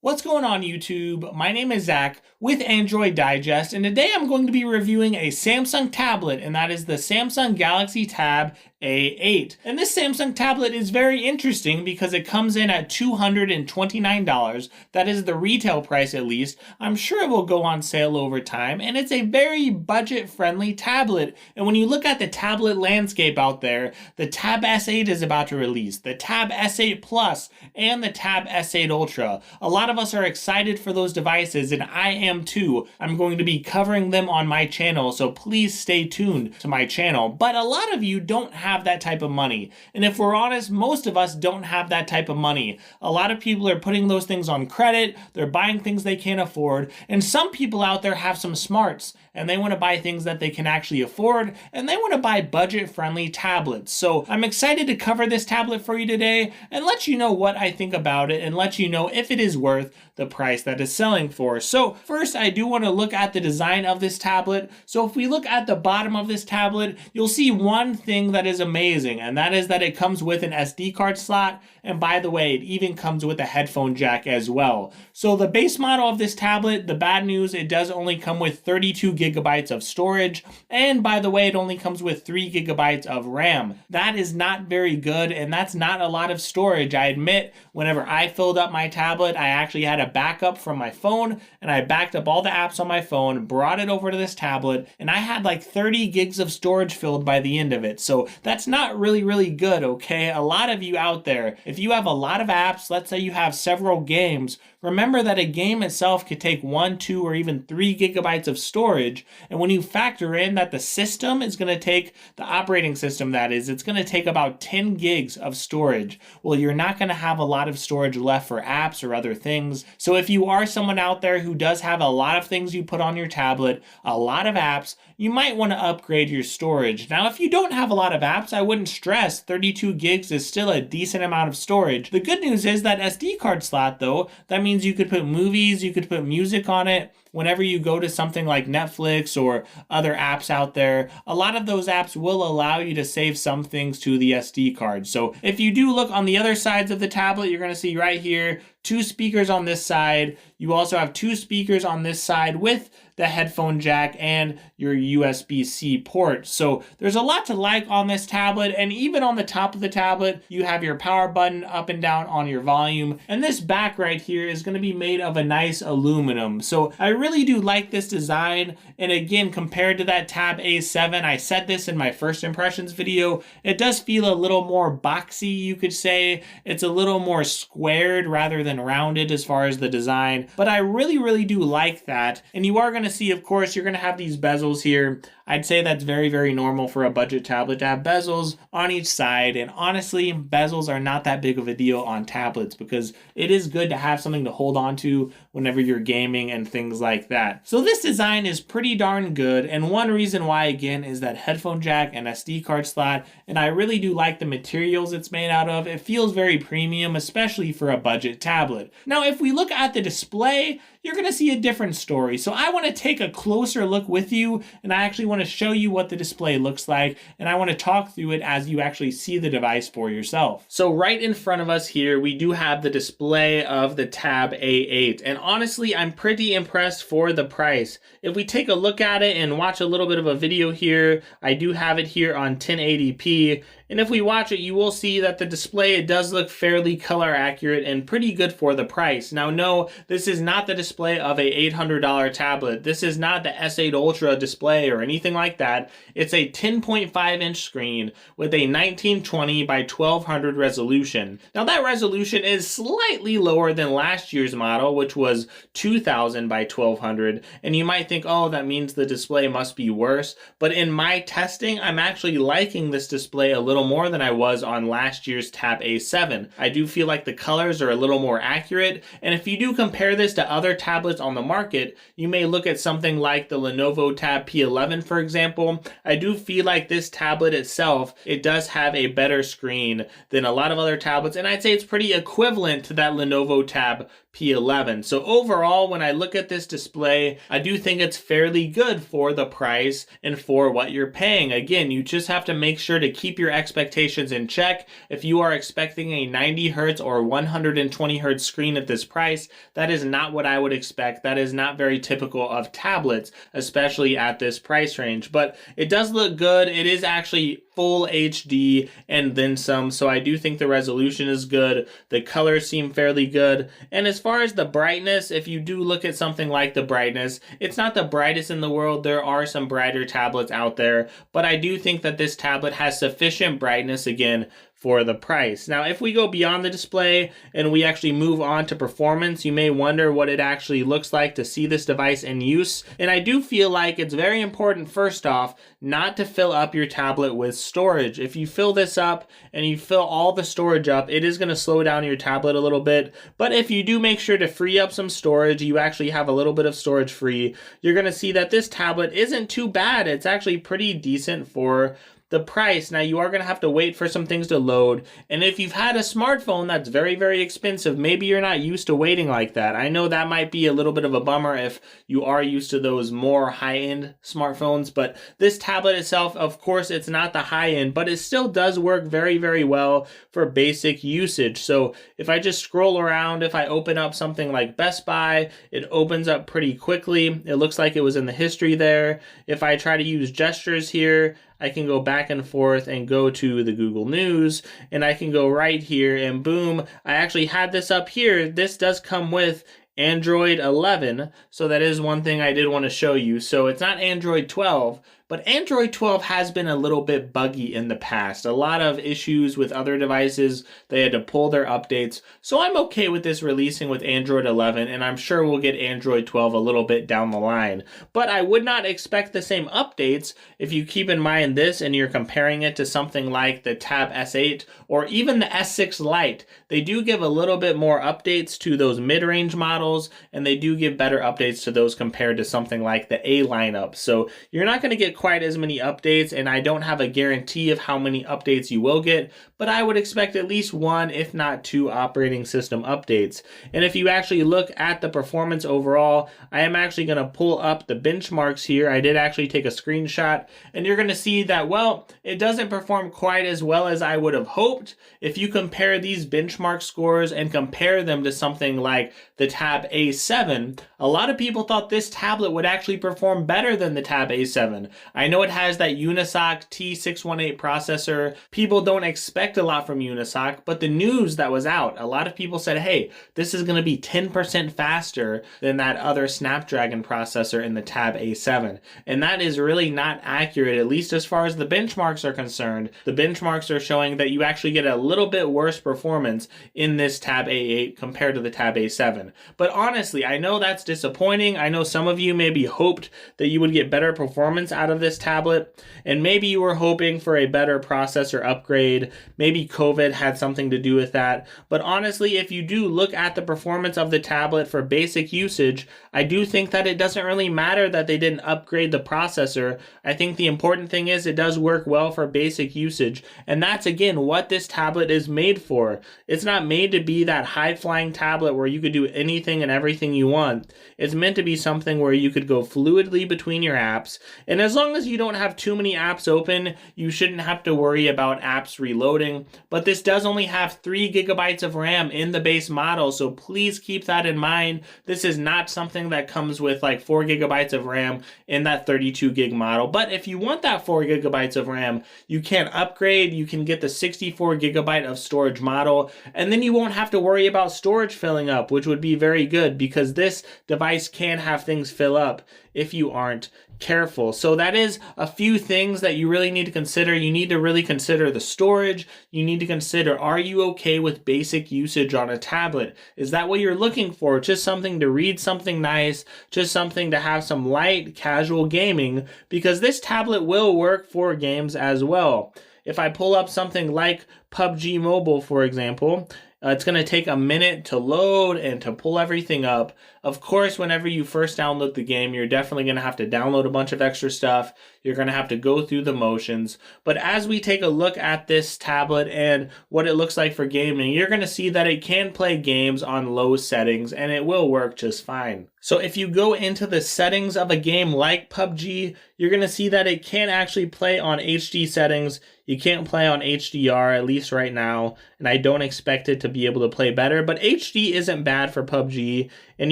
What's going on YouTube? My name is Zach with Android Digest, and today I'm going to be reviewing a Samsung tablet, and that is the Samsung Galaxy Tab A8. And this Samsung tablet is very interesting because it comes in at $229. That is the retail price at least. I'm sure it will go on sale over time, and it's a very budget-friendly tablet. And when you look at the tablet landscape out there, the Tab S8 is about to release, the Tab S8 Plus, and the Tab S8 Ultra. A lot of us are excited for those devices, and I am too. I'm going to be covering them on my channel, so please stay tuned to my channel. But a lot of you don't have that type of money. And if we're honest, most of us don't have that type of money. A lot of people are putting those things on credit, they're buying things they can't afford, and some people out there have some smarts, and they want to buy things that they can actually afford, and they want to buy budget-friendly tablets. So I'm excited to cover this tablet for you today and let you know what I think about it and let you know if it is worth the price that it's selling for. So first, I do want to look at the design of this tablet. So if we look at the bottom of this tablet, you'll see one thing that is amazing, and that is that it comes with an SD card slot, and by the way, it even comes with a headphone jack as well. So the base model of this tablet, the bad news, it does only come with 32 gigabytes of storage, and by the way, it only comes with 3 gigabytes of RAM. That is not very good, and that's not a lot of storage. I admit, whenever I filled up my tablet, I actually had a backup from my phone, and I backed up all the apps on my phone, brought it over to this tablet, and I had like 30 gigs of storage filled by the end of it. So that's not really good, okay? A lot of you out there, if you have a lot of apps, let's say you have several games, remember that a game itself could take 1, 2, or even 3 gigabytes of storage, and when you factor in that the system is going to take, the operating system that is, it's going to take about 10 gigs of storage. Well, you're not going to have a lot of storage left for apps or other things. So if you are someone out there who does have a lot of things you put on your tablet, a lot of apps, you might want to upgrade your storage. Now, if you don't have a lot of apps, I wouldn't stress. 32 gigs is still a decent amount of storage. The good news is that SD card slot, though, that means you could put movies, you could put music on it. Whenever you go to something like Netflix or other apps out there, a lot of those apps will allow you to save some things to the SD card. So if you do look on the other sides of the tablet, you're going to see right here, 2 speakers on this side. You also have 2 speakers on this side with the headphone jack and your USB-C port. So there's a lot to like on this tablet, and even on the top of the tablet, you have your power button up and down on your volume. And this back right here is going to be made of a nice aluminum. So I really do like this design. And again, compared to that Tab A7, I said this in my first impressions video, it does feel a little more boxy, you could say. It's a little more squared rather than rounded as far as the design, but I really do like that. And you are going to see, of course, you're going to have these bezels here. I'd say that's very normal for a budget tablet to have bezels on each side, and honestly, bezels are not that big of a deal on tablets because it is good to have something to hold on to whenever you're gaming and things like that. So this design is pretty darn good, and one reason why, again, is that headphone jack and SD card slot, and I really do like the materials it's made out of. It feels very premium, especially for a budget tablet. Now, if we look at the display, you're going to see a different story. So I want to take a closer look with you, and I actually want to show you what the display looks like, and I want to talk through it as you actually see the device for yourself. So right in front of us here, we do have the display of the Tab A8, and honestly, I'm pretty impressed for the price. If we take a look at it and watch a little bit of a video here, I do have it here on 1080p, and if we watch it, you will see that the display, it does look fairly color accurate and pretty good for the price. Now, no, this is not the display of a $800 tablet. This is not the S8 Ultra display or anything like that. It's a 10.5-inch screen with a 1920 by 1200 resolution. Now, that resolution is slightly lower than last year's model, which was 2000 by 1200. And you might think, oh, that means the display must be worse. But in my testing, I'm actually liking this display a little more than I was on last year's Tab A7. I do feel like the colors are a little more accurate, and if you do compare this to other tablets on the market, you may look at something like the Lenovo Tab P11, for example. I do feel like this tablet itself, it does have a better screen than a lot of other tablets, and I'd say it's pretty equivalent to that Lenovo Tab P11. So overall, when I look at this display, I do think it's fairly good for the price and for what you're paying. Again, you just have to make sure to keep your expectations expectations in check. If you are expecting a 90 hertz or 120 hertz screen at this price, that is not what I would expect. That is not very typical of tablets, especially at this price range. But it does look good. It is actually full HD and then some, so I do think the resolution is good. The colors seem fairly good. And as far as the brightness, if you do look at something like the brightness, it's not the brightest in the world. There are some brighter tablets out there, but I do think that this tablet has sufficient brightness, again, for the price. Now, if we go beyond the display and we actually move on to performance, you may wonder what it actually looks like to see this device in use. And I do feel like it's very important, first off, not to fill up your tablet with storage. If you fill this up and you fill all the storage up, it is going to slow down your tablet a little bit. But if you do make sure to free up some storage, you actually have a little bit of storage free, you're going to see that this tablet isn't too bad. It's actually pretty decent for the price. Now, you are going to have to wait for some things to load, and if you've had a smartphone that's very, very expensive, maybe you're not used to waiting like that. I know that might be a little bit of a bummer if you are used to those more high-end smartphones, but this tablet itself, of course, it's not the high-end, but it still does work very, very well for basic usage. So if I just scroll around, if I open up something like Best Buy, it opens up pretty quickly. It looks like it was in the history there. If I try to use gestures here, I can go back and forth and go to the Google News, and I can go right here and boom, I actually had this up here. This does come with Android 11, so that is one thing I did want to show you. So it's not Android 12, but Android 12 has been a little bit buggy in the past. A lot of issues with other devices. They had to pull their updates. So I'm okay with this releasing with Android 11, and I'm sure we'll get Android 12 a little bit down the line. But I would not expect the same updates if you keep in mind this and you're comparing it to something like the Tab S8 or even the S6 Lite. They do give a little bit more updates to those mid-range models, and they do give better updates to those compared to something like the A lineup. So you're not going to get quite as many updates, and I don't have a guarantee of how many updates you will get, but I would expect at least one, if not two, operating system updates. And if you actually look at the performance overall, I am actually going to pull up the benchmarks here. I did actually take a screenshot, and you're going to see that, well, it doesn't perform quite as well as I would have hoped. If you compare these benchmark scores and compare them to something like the Tab A7, a lot of people thought this tablet would actually perform better than the Tab A7. I know it has that Unisoc T618 processor. People don't expect a lot from Unisoc, but the news that was out, a lot of people said, hey, this is going to be 10% faster than that other Snapdragon processor in the Tab A7. And that is really not accurate, at least as far as the benchmarks are concerned. The benchmarks are showing that you actually get a little bit worse performance in this Tab A8 compared to the Tab A7. But honestly, I know that's disappointing. I know some of you maybe hoped that you would get better performance out of this tablet, and maybe you were hoping for a better processor upgrade. Maybe COVID had something to do with that. But honestly, if you do look at the performance of the tablet for basic usage, I do think that it doesn't really matter that they didn't upgrade the processor. I think the important thing is it does work well for basic usage, and that's again what this tablet is made for. It's not made to be that high-flying tablet where you could do anything and everything you want. It's meant to be something where you could go fluidly between your apps, and as long as you don't have too many apps open, you shouldn't have to worry about apps reloading. But this does only have 3 gigabytes of RAM in the base model, so please keep that in mind. This is not something that comes with like 4 gigabytes of RAM in that 32 gig model. But if you want that 4 gigabytes of RAM, you can upgrade. You can get the 64 gigabyte of storage model, and then you won't have to worry about storage filling up, which would be very good because this device can have things fill up if you aren't careful. So that is a few things that you really need to consider. You need to really consider the storage. You need to consider, are you okay with basic usage on a tablet? Is that what you're looking for? Just something to read something nice, just something to have some light casual gaming, because this tablet will work for games as well. If I pull up something like PUBG Mobile, for example, it's going to take a minute to load and to pull everything up. Of course, whenever you first download the game, you're definitely going to have to download a bunch of extra stuff. You're going to have to go through the motions. But as we take a look at this tablet and what it looks like for gaming, you're going to see that it can play games on low settings and it will work just fine. So if you go into the settings of a game like PUBG, you're going to see that it can't actually play on HD settings. You can't play on HDR, at least right now, and I don't expect it to be able to play better, but HD isn't bad for PUBG, and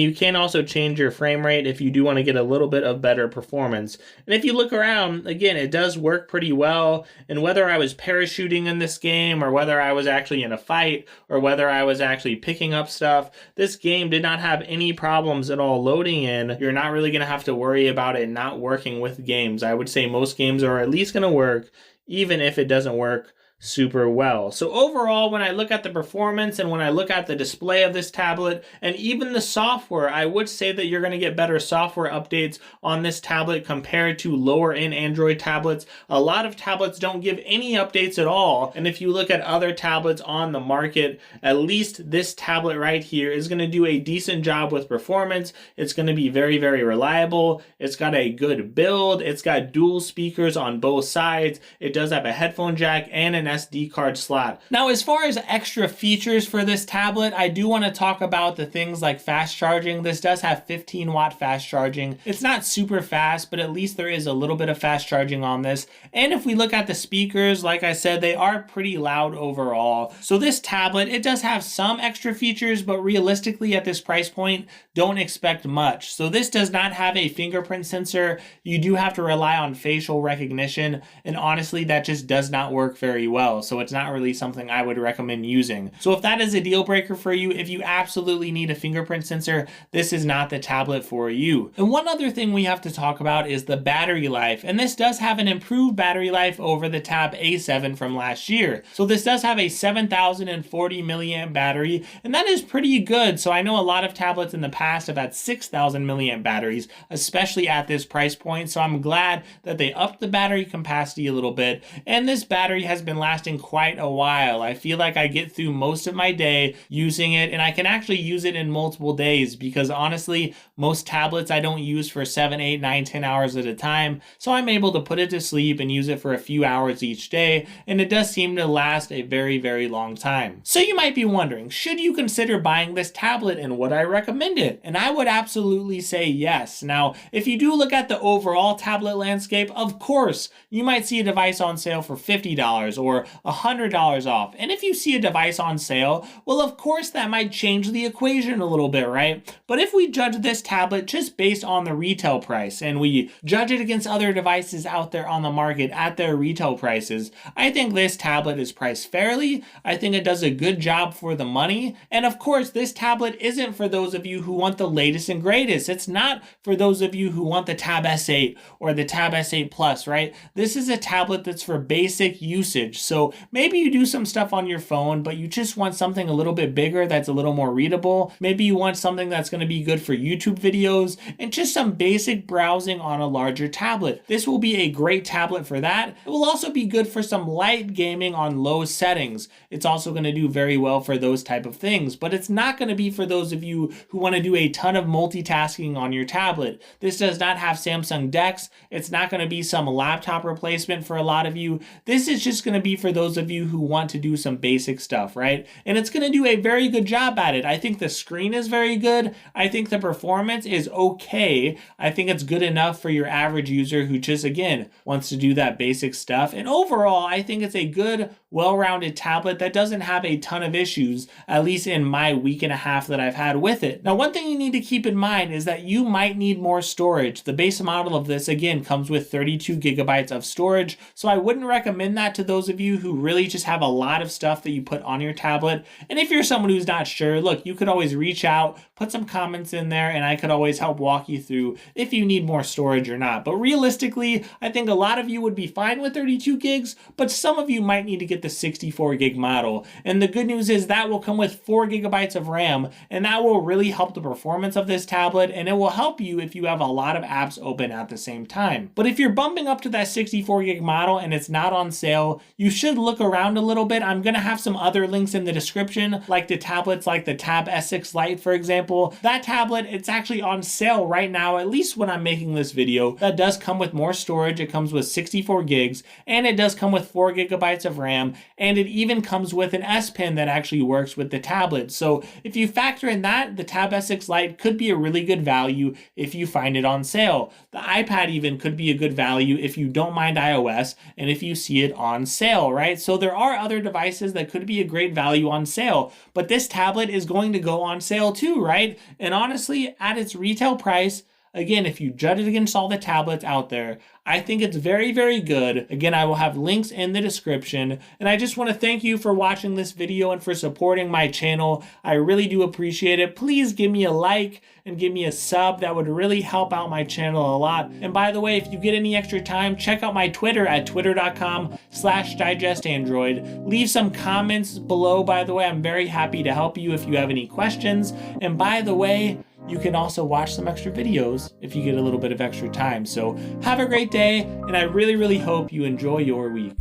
you can also change your frame rate if you do want to get a little bit of better performance. And if you look around, again, it does work pretty well, and whether I was parachuting in this game, or whether I was actually in a fight, or whether I was actually picking up stuff, this game did not have any problems at all loading in. You're not really going to have to worry about it not working with games. I would say most games are at least going to work, even if it doesn't work super well. So overall, when I look at the performance and when I look at the display of this tablet and even the software, I would say that you're going to get better software updates on this tablet compared to lower end Android tablets. A lot of tablets don't give any updates at all. And if you look at other tablets on the market, at least this tablet right here is going to do a decent job with performance. It's going to be very, very reliable. It's got a good build. It's got dual speakers on both sides. It does have a headphone jack and an SD card slot. Now, as far as extra features for this tablet, I do want to talk about the things like fast charging. This does have 15-watt fast charging. It's not super fast, but at least there is a little bit of fast charging on this. And if we look at the speakers, like I said, they are pretty loud overall. So this tablet, it does have some extra features, but realistically at this price point, don't expect much. So this does not have a fingerprint sensor. You do have to rely on facial recognition, and honestly, that just does not work very well. So it's not really something I would recommend using. So if that is a deal breaker for you, if you absolutely need a fingerprint sensor, this is not the tablet for you. And one other thing we have to talk about is the battery life. And this does have an improved battery life over the Tab A7 from last year. So this does have a 7,040 milliamp battery, and that is pretty good. So I know a lot of tablets in the past have had 6,000 milliamp batteries, especially at this price point. So I'm glad that they upped the battery capacity a little bit. And this battery has been lasting quite a while. I feel like I get through most of my day using it, and I can actually use it in multiple days because honestly, most tablets I don't use for 7, 8, 9, 10 hours at a time. So I'm able to put it to sleep and use it for a few hours each day, and it does seem to last a very, very long time. So you might be wondering, should you consider buying this tablet and would I recommend it? And I would absolutely say yes. Now, if you do look at the overall tablet landscape, of course, you might see a device on sale for $50 or $100 off. And if you see a device on sale, well, of course, that might change the equation a little bit, right? But if we judge this tablet just based on the retail price and we judge it against other devices out there on the market at their retail prices, I think this tablet is priced fairly. I think it does a good job for the money. And of course, this tablet isn't for those of you who want the latest and greatest. It's not for those of you who want the Tab S8 or the Tab S8 Plus, right? This is a tablet that's for basic usage. So maybe you do some stuff on your phone, but you just want something a little bit bigger that's a little more readable. Maybe you want something that's going to be good for YouTube videos and just some basic browsing on a larger tablet. This will be a great tablet for that. It will also be good for some light gaming on low settings. It's also going to do very well for those type of things, but it's not going to be for those of you who want to do a ton of multitasking on your tablet. This does not have Samsung DeX. It's not going to be some laptop replacement for a lot of you. This is just going to be for those of you who want to do some basic stuff, right? And it's going to do a very good job at it. I think the screen is very good. I think the performance is okay. I think it's good enough for your average user who just, again, wants to do that basic stuff. And overall, I think it's a good, well-rounded tablet that doesn't have a ton of issues, at least in my week and a half that I've had with it. Now, one thing you need to keep in mind is that you might need more storage. The base model of this, again, comes with 32 gigabytes of storage, so I wouldn't recommend that to those of you who really just have a lot of stuff that you put on your tablet. And if you're someone who's not sure, look, you could always reach out, put some comments in there, and I could always help walk you through if you need more storage or not. But realistically, I think a lot of you would be fine with 32 gigs, but some of you might need to get the 64 gig model. And the good news is that will come with 4 gigabytes of RAM, and that will really help the performance of this tablet, and it will help you if you have a lot of apps open at the same time. But if you're bumping up to that 64 gig model and it's not on sale, you you should look around a little bit. I'm gonna have some other links in the description, like the tablets like the Tab S6 Lite, for example. That tablet, it's actually on sale right now, at least when I'm making this video. That does come with more storage. It comes with 64 gigs, and it does come with 4 gigabytes of RAM, and it even comes with an S Pen that actually works with the tablet. So if you factor in that, the Tab S6 Lite could be a really good value if you find it on sale. The iPad even could be a good value if you don't mind iOS and if you see it on sale, right? So there are other devices that could be a great value on sale, but this tablet is going to go on sale too, right? And honestly, at its retail price, again, if you judge it against all the tablets out there, I think it's very, very good. Again, I will have links in the description. And I just want to thank you for watching this video and for supporting my channel. I really do appreciate it. Please give me a like and give me a sub. That would really help out my channel a lot. And by the way, if you get any extra time, check out my Twitter at twitter.com/digestandroid. Leave some comments below, by the way. I'm very happy to help you if you have any questions. And by the way, you can also watch some extra videos if you get a little bit of extra time. So have a great day, and I really, really hope you enjoy your week.